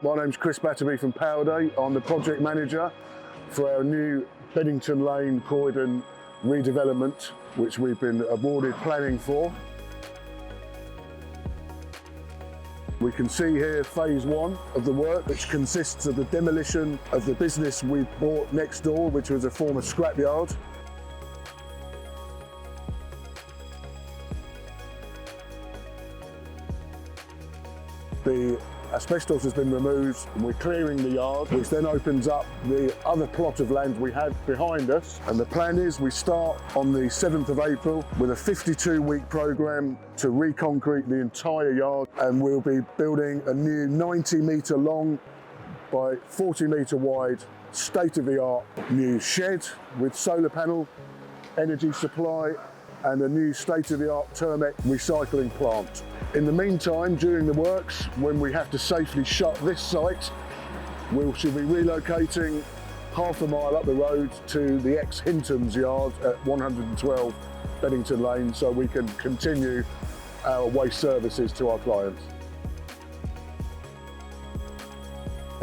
My name's Chris Batterbee from Powerday. I'm the project manager for our new Beddington Lane, Croydon redevelopment, which we've been awarded planning for. We can see here phase one of the work, which consists of the demolition of the business we bought next door, which was a former scrapyard. The asbestos has been removed and we're clearing the yard, which then opens up the other plot of land we had behind us. And the plan is we start on the 7th of April with a 52-week programme to reconcrete the entire yard, and we'll be building a new 90-metre long by 40-metre wide state-of-the-art new shed with solar panel, energy supply, and a new state-of-the-art Turmec recycling plant. In the meantime, during the works, when we have to safely shut this site, we should be relocating half a mile up the road to the ex-Hinton's yard at 112 Beddington Lane, so we can continue our waste services to our clients.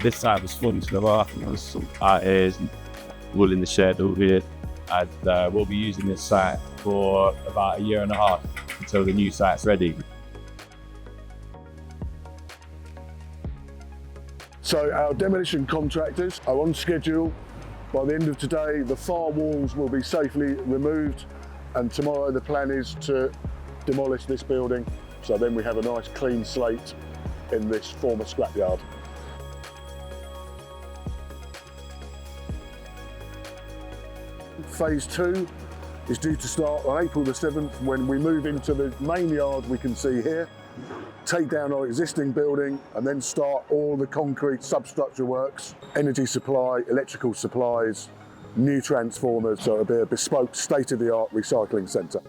This site was fun to go off. There was some artists, wool in the shed over here, and we'll be using this site for about 1.5 years until the new site's ready. So our demolition contractors are on schedule. By the end of today, the far walls will be safely removed, and tomorrow the plan is to demolish this building, so then we have a nice clean slate in this former scrapyard. Phase 2 is due to start on April the 7th, when we move into the main yard we can see here, take down our existing building, and then start all the concrete substructure works, energy supply, electrical supplies, new transformers, so it'll be a bespoke state-of-the-art recycling centre.